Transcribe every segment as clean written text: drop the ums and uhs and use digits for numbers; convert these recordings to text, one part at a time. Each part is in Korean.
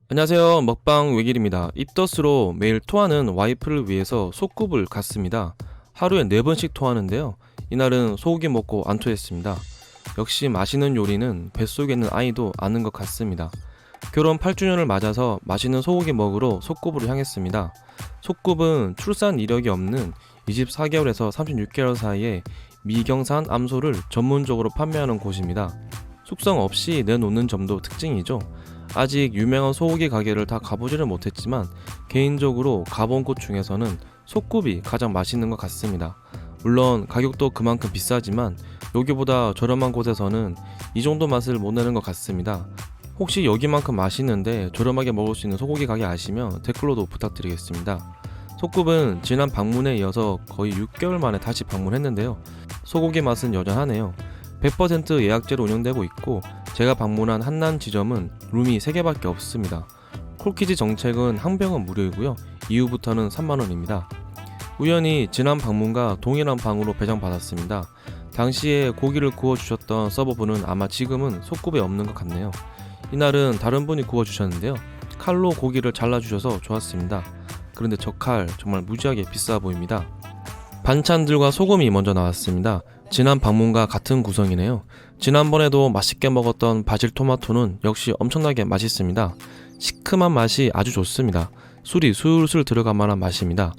안녕하세요. 먹방 외길입니다. 입덧으로 매일 토하는 와이프를 위해서 속굽을 갔습니다. 하루에 4번씩 토하는데요. 이날은 소고기 먹고 안 토했습니다. 역시 맛있는 요리는 뱃속에 있는 아이도 아는 것 같습니다. 결혼 8주년을 맞아서 맛있는 소고기 먹으러 속굽으로 향했습니다. 속굽은 출산 이력이 없는 24개월에서 36개월 사이에 미경산 암소를 전문적으로 판매하는 곳입니다. 숙성 없이 내놓는 점도 특징이죠. 아직 유명한 소고기 가게를 다 가보지를 못했지만 개인적으로 가본 곳 중에서는 속굽이 가장 맛있는 것 같습니다. 물론 가격도 그만큼 비싸지만 여기보다 저렴한 곳에서는 이 정도 맛을 못 내는 것 같습니다. 혹시 여기만큼 맛있는데 저렴하게 먹을 수 있는 소고기 가게 아시면 댓글로도 부탁드리겠습니다. 속굽은 지난 방문에 이어서 거의 6개월 만에 다시 방문했는데요. 소고기 맛은 여전하네요. 100% 예약제로 운영되고 있고 제가 방문한 한난 지점은 룸이 3개밖에 없습니다. 콜키즈 정책은 항병은 무료이고요. 이후부터는 3만원입니다. 우연히 지난 방문과 동일한 방으로 배정받았습니다. 당시에 고기를 구워주셨던 서버분은 아마 지금은 속굽에 없는 것 같네요. 이날은 다른 분이 구워주셨는데요. 칼로 고기를 잘라주셔서 좋았습니다. 그런데 저 칼 정말 무지하게 비싸 보입니다. 반찬들과 소금이 먼저 나왔습니다. 지난 방문과 같은 구성이네요. 지난번에도 맛있게 먹었던 바질 토마토는 역시 엄청나게 맛있습니다. 시큼한 맛이 아주 좋습니다. 술이 술술 들어갈 만한 맛입니다.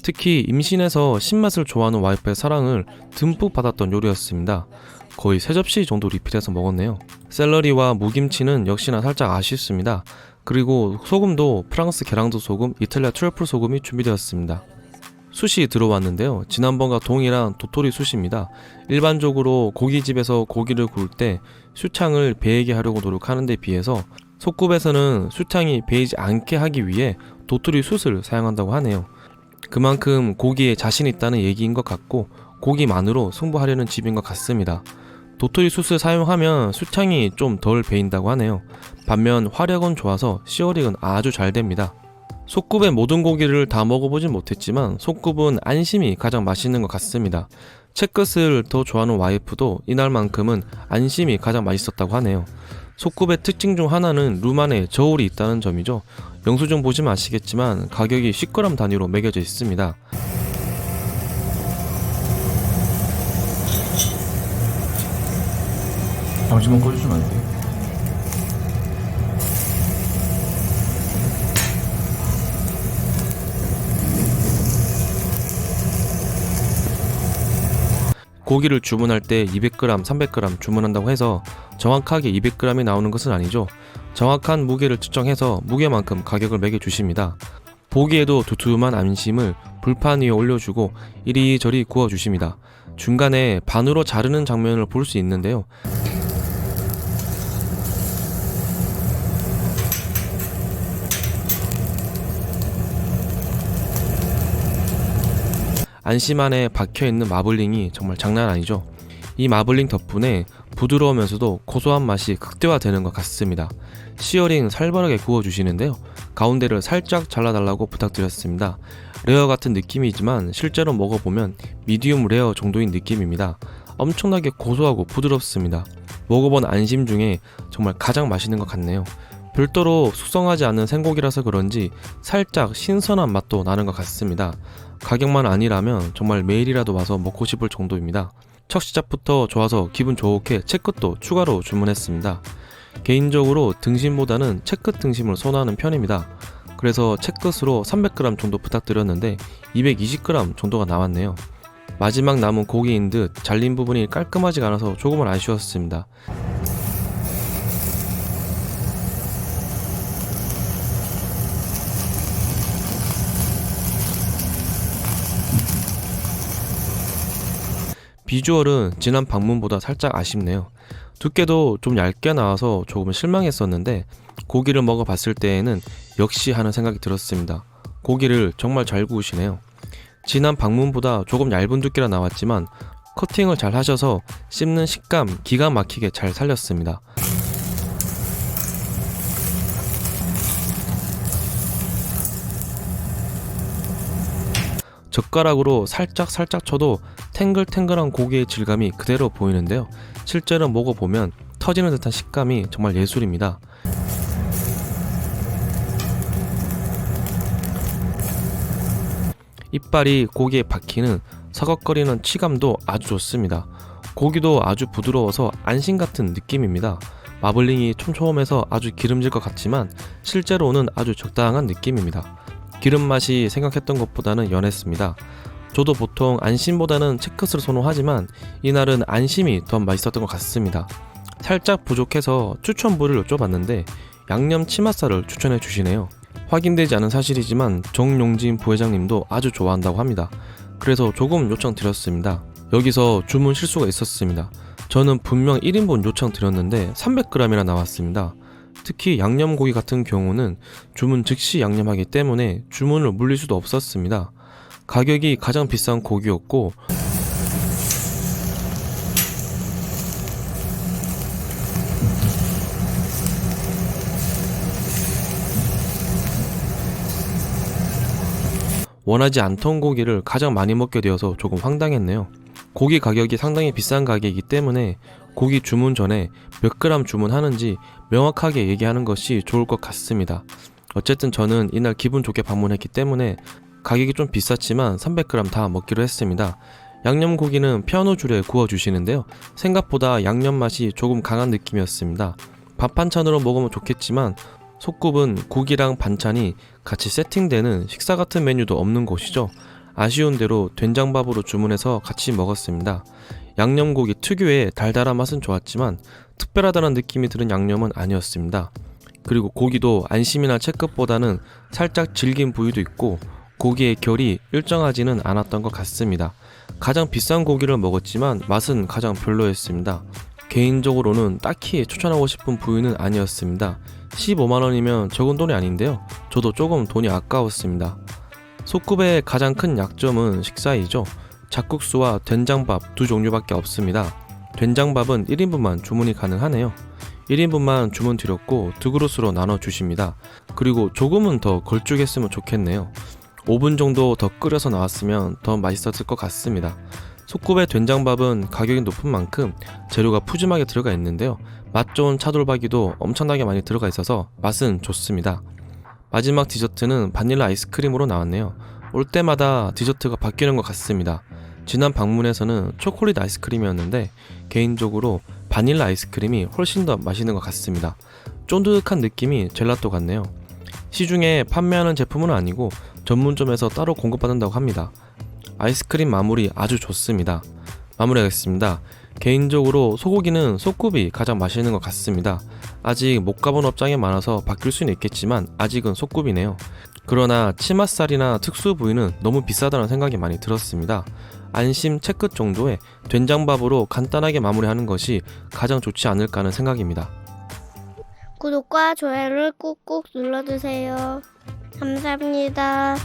특히 임신해서 신맛을 좋아하는 와이프의 사랑을 듬뿍 받았던 요리였습니다. 거의 3접시 정도 리필해서 먹었네요. 샐러리와 무김치는 역시나 살짝 아쉽습니다. 그리고 소금도 프랑스 게랑드 소금, 이탈리아 트러플 소금이 준비되었습니다. 숯이 들어왔는데요. 지난번과 동일한 도토리 숯입니다. 일반적으로 고깃집에서 고기를 구울 때 숯향을 배이게 하려고 노력하는 데 비해서 속굽에서는 숯향이 배이지 않게 하기 위해 도토리 숯을 사용한다고 하네요. 그만큼 고기에 자신 있다는 얘기인 것 같고 고기만으로 승부하려는 집인 것 같습니다. 도토리 숯을 사용하면 숯향이 좀 덜 배인다고 하네요. 반면 화력은 좋아서 시어링은 아주 잘 됩니다. 속굽의 모든 고기를 다 먹어보진 못했지만 속굽은 안심이 가장 맛있는 것 같습니다. 채끝을 더 좋아하는 와이프도 이날만큼은 안심이 가장 맛있었다고 하네요. 속굽의 특징 중 하나는 룸 안에 저울이 있다는 점이죠. 영수증 보시면 아시겠지만 가격이 10g 단위로 매겨져 있습니다. 잠시만 꺼주시면 안 돼요? 고기를 주문할 때 200g, 300g 주문한다고 해서 정확하게 200g이 나오는 것은 아니죠. 정확한 무게를 측정해서 무게만큼 가격을 매겨주십니다. 보기에도 두툼한 안심을 불판 위에 올려주고 이리저리 구워주십니다. 중간에 반으로 자르는 장면을 볼 수 있는데요. 안심 안에 박혀있는 마블링이 정말 장난 아니죠. 이 마블링 덕분에 부드러우면서도 고소한 맛이 극대화되는 것 같습니다. 시어링 살벌하게 구워주시는데요. 가운데를 살짝 잘라달라고 부탁드렸습니다. 레어 같은 느낌이지만 실제로 먹어보면 미디움 레어 정도인 느낌입니다. 엄청나게 고소하고 부드럽습니다. 먹어본 안심 중에 정말 가장 맛있는 것 같네요. 별도로 숙성하지 않은 생고기라서 그런지 살짝 신선한 맛도 나는 것 같습니다. 가격만 아니라면 정말 매일이라도 와서 먹고 싶을 정도입니다. 첫 시작부터 좋아서 기분 좋게 채끝도 추가로 주문했습니다. 개인적으로 등심보다는 채끝 등심을 선호하는 편입니다. 그래서 채끝으로 300g 정도 부탁드렸는데 220g 정도가 나왔네요. 마지막 남은 고기인 듯 잘린 부분이 깔끔하지가 않아서 조금은 아쉬웠습니다. 비주얼은 지난 방문보다 살짝 아쉽네요. 두께도 좀 얇게 나와서 조금 실망했었는데 고기를 먹어봤을 때에는 역시 하는 생각이 들었습니다. 고기를 정말 잘 구우시네요. 지난 방문보다 조금 얇은 두께라 나왔지만 커팅을 잘 하셔서 씹는 식감 기가 막히게 잘 살렸습니다. 젓가락으로 살짝 쳐도 탱글탱글한 고기의 질감이 그대로 보이는데요. 실제로 먹어보면 터지는 듯한 식감이 정말 예술입니다. 이빨이 고기에 박히는 서걱거리는 치감도 아주 좋습니다. 고기도 아주 부드러워서 안심 같은 느낌입니다. 마블링이 촘촘해서 아주 기름질 것 같지만 실제로는 아주 적당한 느낌입니다. 기름 맛이 생각했던 것보다는 연했습니다. 저도 보통 안심보다는 채끝을 선호하지만 이날은 안심이 더 맛있었던 것 같습니다. 살짝 부족해서 추천부를 여쭤봤는데 양념 치맛살을 추천해 주시네요. 확인되지 않은 사실이지만 정용진 부회장님도 아주 좋아한다고 합니다. 그래서 조금 요청드렸습니다. 여기서 주문 실수가 있었습니다. 저는 분명 1인분 요청드렸는데 300g이나 나왔습니다. 특히 양념고기 같은 경우는 주문 즉시 양념하기 때문에 주문을 물릴 수도 없었습니다. 가격이 가장 비싼 고기였고 원하지 않던 고기를 가장 많이 먹게 되어서 조금 황당했네요. 고기 가격이 상당히 비싼 가격이기 때문에 고기 주문 전에 몇 그램 주문하는지 명확하게 얘기하는 것이 좋을 것 같습니다. 어쨌든 저는 이날 기분 좋게 방문했기 때문에 가격이 좀 비쌌지만 300g 다 먹기로 했습니다. 양념고기는 피아노 줄에 구워주시는데요. 생각보다 양념 맛이 조금 강한 느낌이었습니다. 밥 반찬으로 먹으면 좋겠지만 속굽은 국이랑 반찬이 같이 세팅되는 식사 같은 메뉴도 없는 곳이죠. 아쉬운 대로 된장밥으로 주문해서 같이 먹었습니다. 양념고기 특유의 달달한 맛은 좋았지만 특별하다는 느낌이 드는 양념은 아니었습니다. 그리고 고기도 안심이나 채끝보다는 살짝 질긴 부위도 있고 고기의 결이 일정하지는 않았던 것 같습니다. 가장 비싼 고기를 먹었지만 맛은 가장 별로였습니다. 개인적으로는 딱히 추천하고 싶은 부위는 아니었습니다. 15만원이면 적은 돈이 아닌데요. 저도 조금 돈이 아까웠습니다. 속굽의 가장 큰 약점은 식사이죠. 잡국수와 된장밥 두 종류밖에 없습니다. 된장밥은 1인분만 주문이 가능하네요. 1인분만 주문 드렸고 두 그릇으로 나눠 주십니다. 그리고 조금은 더 걸쭉했으면 좋겠네요. 5분 정도 더 끓여서 나왔으면 더 맛있었을 것 같습니다. 속굽의 된장밥은 가격이 높은 만큼 재료가 푸짐하게 들어가 있는데요. 맛 좋은 차돌박이도 엄청나게 많이 들어가 있어서 맛은 좋습니다. 마지막 디저트는 바닐라 아이스크림으로 나왔네요. 올 때마다 디저트가 바뀌는 것 같습니다. 지난 방문에서는 초콜릿 아이스크림이었는데 개인적으로 바닐라 아이스크림이 훨씬 더 맛있는 것 같습니다. 쫀득한 느낌이 젤라또 같네요. 시중에 판매하는 제품은 아니고 전문점에서 따로 공급받는다고 합니다. 아이스크림 마무리 아주 좋습니다. 마무리하겠습니다. 개인적으로 소고기는 속굽이 가장 맛있는 것 같습니다. 아직 못 가본 업장이 많아서 바뀔 수는 있겠지만 아직은 속굽이네요. 그러나 치맛살이나 특수 부위는 너무 비싸다는 생각이 많이 들었습니다. 안심 채끝 정도의 된장밥으로 간단하게 마무리하는 것이 가장 좋지 않을까 하는 생각입니다. 구독과 좋아요를 꾹꾹 눌러주세요. 감사합니다.